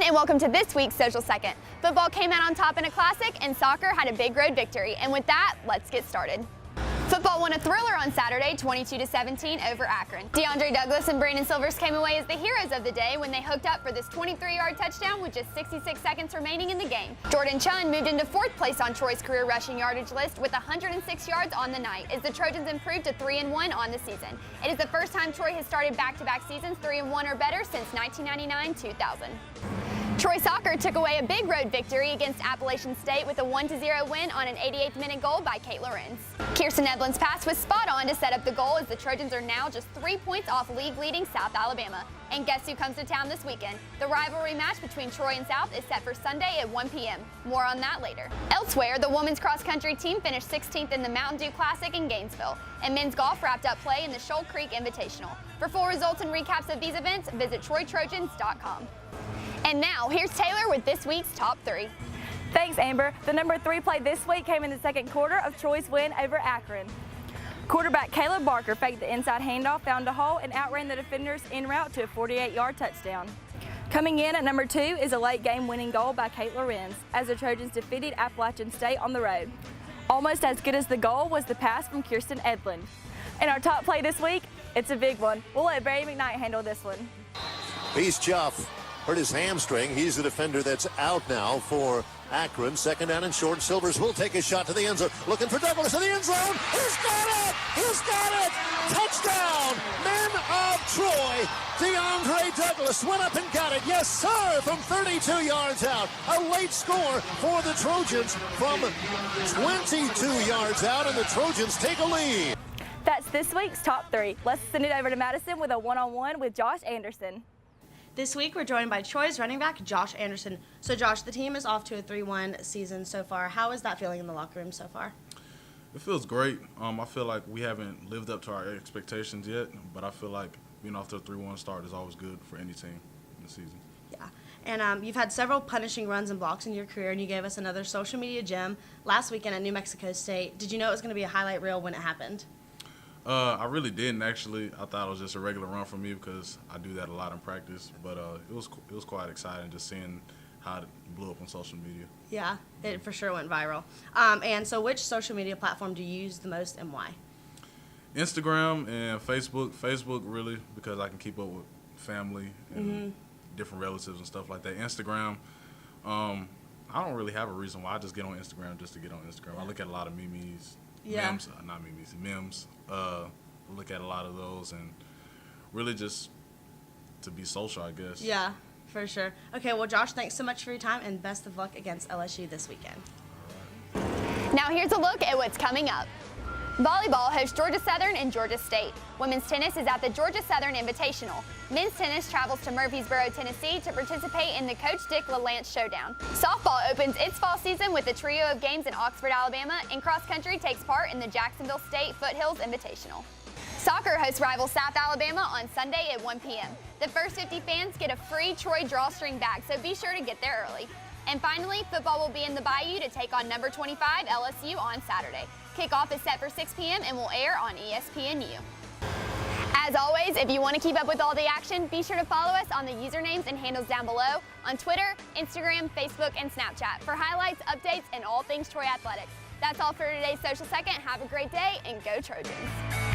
and welcome to this week's Social Second. Football came out on top in a classic, and soccer had a big road victory. And with that, let's get started. Football won a thriller on Saturday, 22-17 over Akron. DeAndre Douglas and Brandon Silvers came away as the heroes of the day when they hooked up for this 23-yard touchdown with just 66 seconds remaining in the game. Jordan Chunn moved into 4th place on Troy's career rushing yardage list with 106 yards on the night as the Trojans improved to 3-1 on the season. It is the first time Troy has started back-to-back seasons 3-1 or better since 1999-2000. Troy soccer took away a big road victory against Appalachian State with a 1-0 win on an 88th minute goal by Kate Lorenz. Kirsten Edlin's pass was spot on to set up the goal as the Trojans are now just 3 points off league-leading South Alabama. And guess who comes to town this weekend? The rivalry match between Troy and South is set for Sunday at 1 p.m. More on that later. Elsewhere, the women's cross-country team finished 16th in the Mountain Dew Classic in Gainesville, and men's golf wrapped up play in the Shoal Creek Invitational. For full results and recaps of these events, visit TroyTrojans.com. And now, here's Taylor with this week's Top 3. Thanks, Amber. The number 3 play this week came in the second quarter of Troy's win over Akron. Quarterback Caleb Barker faked the inside handoff, found a hole, and outran the defenders en route to a 48-yard touchdown. Coming in at number 2 is a late game winning goal by Kate Lorenz as the Trojans defeated Appalachian State on the road. Almost as good as the goal was the pass from Kirsten Edlin. And our top play this week, it's a big one. We'll let Barry McKnight handle this one. He's Chuff. Hurt his hamstring. He's the defender that's out now for Akron. 2nd down and short. Silvers will take a shot to the end zone. Looking for Douglas in the end zone. He's got it! He's got it! Touchdown! Men of Troy. DeAndre Douglas went up and got it. Yes, sir! From 32 yards out. A late score for the Trojans from 22 yards out, and the Trojans take a lead. That's this week's Top 3. Let's send it over to Madison with a one-on-one with Josh Anderson. This week, we're joined by Troy's running back, Josh Anderson. So, Josh, the team is off to a 3-1 season so far. How is that feeling in the locker room so far? It feels great. I feel like we haven't lived up to our expectations yet, but I feel like being off to a 3-1 start is always good for any team in the season. Yeah, and you've had several punishing runs and blocks in your career, and you gave us another social media gem last weekend at New Mexico State. Did you know it was going to be a highlight reel when it happened? I really didn't, actually. I thought it was just a regular run for me because I do that a lot in practice. But it was quite exciting just seeing how it blew up on social media. Yeah, it for sure went viral. And so which social media platform do you use the most and why? Instagram and Facebook. Facebook, really, because I can keep up with family and different relatives and stuff like that. Instagram, I don't really have a reason why. I just get on Instagram just to get on Instagram. I look at a lot of memes. Yeah. Memes. Look at a lot of those and really just to be social, I guess. Yeah, for sure. Okay, well, Josh, thanks so much for your time and best of luck against LSU this weekend. Now here's a look at what's coming up. Volleyball hosts Georgia Southern and Georgia State. Women's tennis is at the Georgia Southern Invitational. Men's tennis travels to Murfreesboro, Tennessee to participate in the Coach Dick LaLance Showdown. Softball opens its fall season with a trio of games in Oxford, Alabama, and cross country takes part in the Jacksonville State Foothills Invitational. Soccer hosts rival South Alabama on Sunday at 1 p.m. The first 50 fans get a free Troy drawstring bag, so be sure to get there early. And finally, football will be in the Bayou to take on number 25 LSU on Saturday. Kickoff is set for 6 p.m. and will air on ESPNU. As always, if you want to keep up with all the action, be sure to follow us on the usernames and handles down below on Twitter, Instagram, Facebook, and Snapchat for highlights, updates, and all things Troy athletics. That's all for today's Social Second. Have a great day and go Trojans.